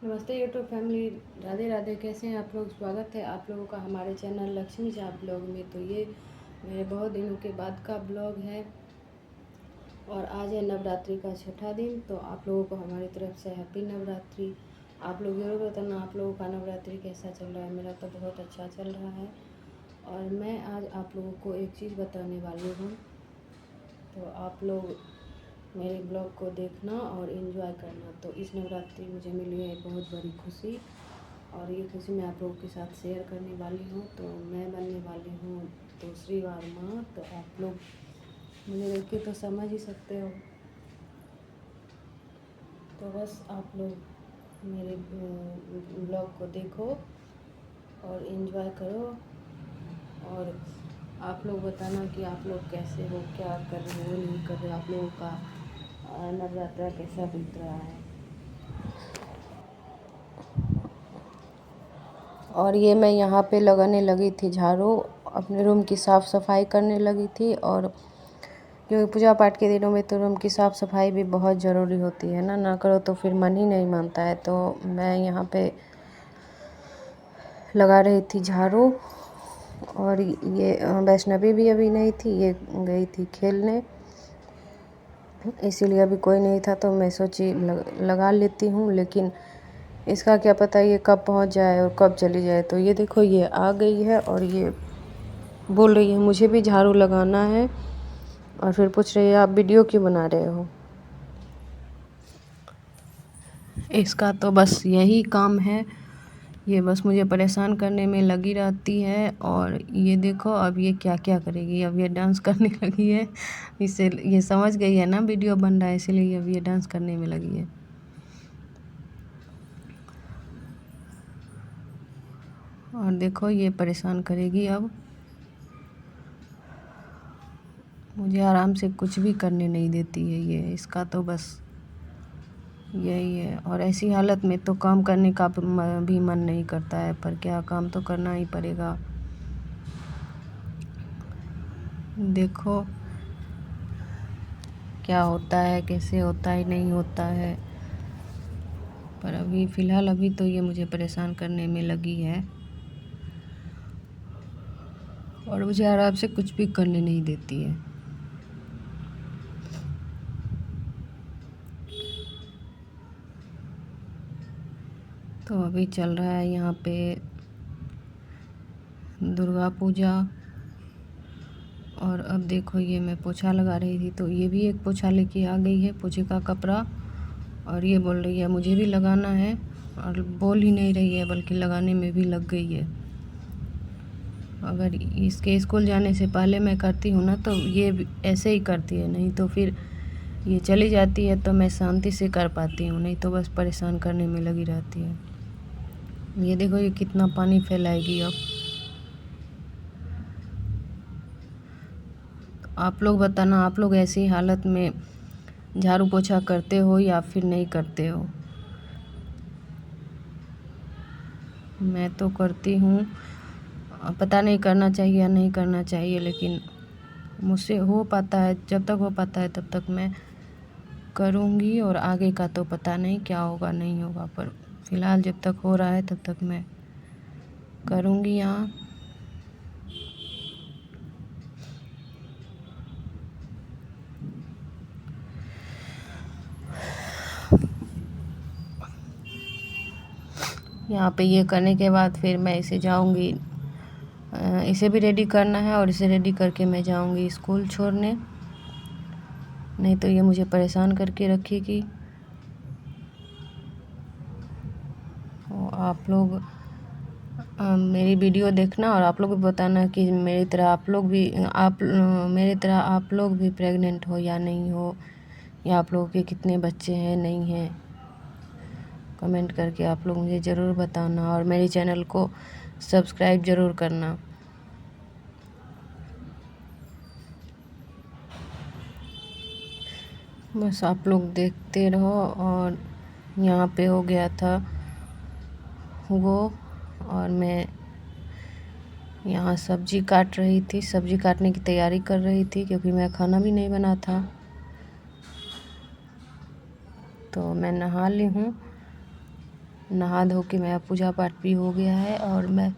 नमस्ते YouTube family, Radhe Radhe. कैसे हैं आप लोग? स्वागत है आप लोगों का हमारे चैनल लक्ष्मी झा ब्लॉग में। तो ये मेरे बहुत दिनों के बाद का ब्लॉग है और आज है नवरात्रि का छठा दिन। तो आप लोगों को हमारी तरफ से हैप्पी नवरात्रि। आप लोग ज़रूर बताना आप लोगों का नवरात्रि कैसा चल रहा है। मेरा तो बहुत अच्छा चल रहा है और मैं आज आप लोगों को एक चीज़ बताने वाली हूँ। तो आप लोग मेरे ब्लॉग को देखना और इन्जॉय करना। तो इस नवरात्रि मुझे मिली है बहुत बड़ी खुशी और ये खुशी मैं आप लोगों के साथ शेयर करने वाली हूँ। तो मैं बनने वाली हूँ दूसरी बार माँ। तो आप लोग मुझे देख के तो समझ ही सकते हो। तो बस आप लोग मेरे ब्लॉग को देखो और इन्जॉय करो और आप लोग बताना कि आप लोग कैसे हो, क्या कर रहे हो, नहीं कर रहे हो। आप लोगों का नवरात्रा कैसा बीत रहा है। और ये मैं यहाँ पे लगाने लगी थी झाड़ू, अपने रूम की साफ़ सफाई करने लगी थी। और क्योंकि पूजा पाठ के दिनों में तो रूम की साफ़ सफाई भी बहुत ज़रूरी होती है ना करो तो फिर मन ही नहीं मानता है। तो मैं यहाँ पे लगा रही थी झाड़ू। और ये वैष्णवी भी अभी नहीं थी, ये गई थी खेलने, इसीलिए अभी कोई नहीं था। तो मैं सोची लगा लेती हूँ, लेकिन इसका क्या पता ये कब पहुँच जाए और कब चली जाए। तो ये देखो ये आ गई है और ये बोल रही है मुझे भी झाड़ू लगाना है और फिर पूछ रही है आप वीडियो क्यों बना रहे हो। इसका तो बस यही काम है, ये बस मुझे परेशान करने में लगी रहती है। और ये देखो अब ये क्या क्या करेगी, अब ये डांस करने लगी है। इससे ये समझ गई है ना वीडियो बन रहा है, इसीलिए अब ये डांस करने में लगी है। और देखो ये परेशान करेगी अब, मुझे आराम से कुछ भी करने नहीं देती है ये। इसका तो बस यही है। और ऐसी हालत में तो काम करने का भी मन नहीं करता है, पर क्या, काम तो करना ही पड़ेगा। देखो क्या होता है, कैसे होता है, नहीं होता है। पर अभी फ़िलहाल अभी तो ये मुझे परेशान करने में लगी है और मुझे आराम से कुछ भी करने नहीं देती है। तो अभी चल रहा है यहाँ पे दुर्गा पूजा। और अब देखो ये मैं पोछा लगा रही थी तो ये भी एक पोछा लेके आ गई है, पोछे का कपड़ा। और ये बोल रही है मुझे भी लगाना है, और बोल ही नहीं रही है बल्कि लगाने में भी लग गई है। अगर इसके स्कूल जाने से पहले मैं करती हूँ ना तो ये ऐसे ही करती है, नहीं तो फिर ये चली जाती है तो मैं शांति से कर पाती हूँ, नहीं तो बस परेशान करने में लगी रहती है। ये देखो ये कितना पानी फैलाएगी अब। आप लोग बताना आप लोग ऐसी हालत में झाड़ू पोछा करते हो या फिर नहीं करते हो। मैं तो करती हूँ, पता नहीं करना चाहिए या नहीं करना चाहिए, लेकिन मुझसे हो पाता है, जब तक हो पाता है तब तक मैं करूँगी। और आगे का तो पता नहीं क्या होगा नहीं होगा, पर फ़िलहाल जब तक हो रहा है तब तक मैं करूँगी। यहाँ पे ये करने के बाद फिर मैं इसे जाऊँगी, इसे भी रेडी करना है और इसे रेडी करके मैं जाऊँगी स्कूल छोड़ने, नहीं तो ये मुझे परेशान करके रखेगी। आप लोग मेरी वीडियो देखना और आप लोग भी बताना कि मेरी तरह आप लोग भी मेरी तरह आप लोग भी प्रेग्नेंट हो या नहीं हो, या आप लोगों के कितने बच्चे हैं नहीं हैं। कमेंट करके आप लोग मुझे ज़रूर बताना और मेरे चैनल को सब्सक्राइब ज़रूर करना। बस आप लोग देखते रहो। और यहाँ पे हो गया था वो, और मैं यहाँ सब्ज़ी काट रही थी, सब्ज़ी काटने की तैयारी कर रही थी क्योंकि मेरा खाना भी नहीं बना था। तो मैं नहा ली हूँ, नहा धो के मेरा पूजा पाठ भी हो गया है और मैं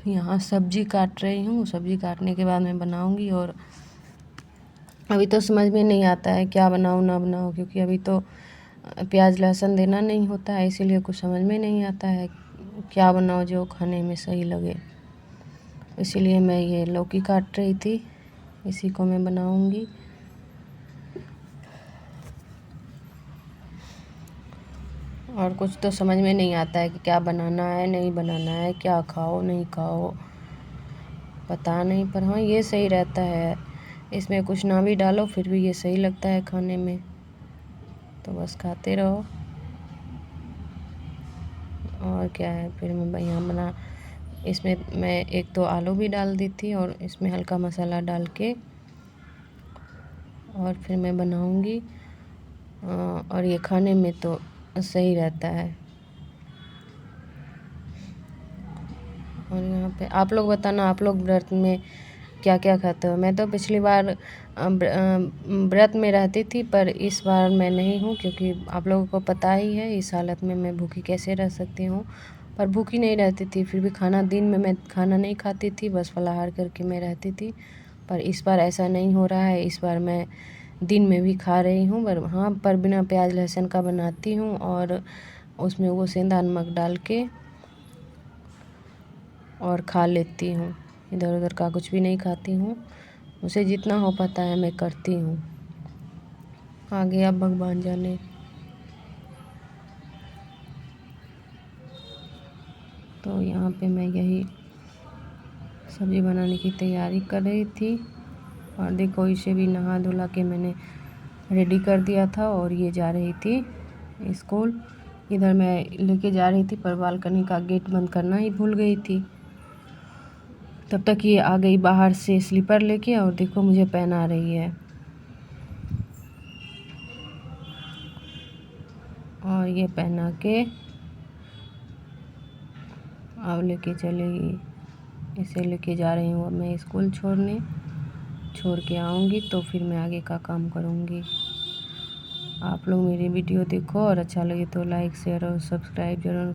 यहाँ सब्जी काट रही हूँ। सब्जी काटने के बाद मैं बनाऊँगी। और अभी तो समझ में नहीं आता है क्या बनाऊँ ना बनाऊँ, क्योंकि अभी तो प्याज लहसुन देना नहीं होता है, इसीलिए कुछ समझ में नहीं आता है क्या बनाऊँ जो खाने में सही लगे। इसीलिए मैं ये लौकी काट रही थी, इसी को मैं बनाऊँगी। और कुछ तो समझ में नहीं आता है कि क्या बनाना है नहीं बनाना है, क्या खाओ नहीं खाओ पता नहीं। पर हाँ ये सही रहता है, इसमें कुछ ना भी डालो फिर भी ये सही लगता है खाने में, तो बस खाते रहो। और क्या है, फिर मैं यहाँ इसमें मैं एक तो आलू भी डाल दी थी और इसमें हल्का मसाला डाल के और फिर मैं बनाऊँगी। और ये खाने में तो सही रहता है। और यहाँ पे आप लोग बताना, आप लोग व्रत में क्या क्या खाते हो। मैं तो पिछली बार व्रत में रहती थी, पर इस बार मैं नहीं हूँ, क्योंकि आप लोगों को पता ही है इस हालत में मैं भूखी कैसे रह सकती हूँ। पर भूखी नहीं रहती थी, फिर भी खाना दिन में मैं खाना नहीं खाती थी, बस फलाहार करके मैं रहती थी। पर इस बार ऐसा नहीं हो रहा है, इस बार मैं दिन में भी खा रही हूँ। पर हाँ, पर बिना प्याज लहसुन का बनाती हूँ और उसमें वो सेंधा नमक डाल के और खा लेती हूँ। इधर उधर का कुछ भी नहीं खाती हूँ, मुझे जितना हो पाता है मैं करती हूँ। आगे अब भगवान जाने। तो यहाँ पे मैं यही सब्ज़ी बनाने की तैयारी कर रही थी। और देखो इसे भी नहा धुला के मैंने रेडी कर दिया था और ये जा रही थी स्कूल। इधर मैं लेके जा रही थी, पर बालकनी का गेट बंद करना ही भूल गई थी। तब तक ये आ गई बाहर से स्लीपर लेके, और देखो मुझे पहना रही है। और ये पहना के अब लेके चलेगी। इसे लेके जा रही हूँ अब मैं स्कूल छोड़ के आऊँगी तो फिर मैं आगे का काम करूँगी। आप लोग मेरी वीडियो देखो और अच्छा लगे तो लाइक शेयर और सब्सक्राइब जरूर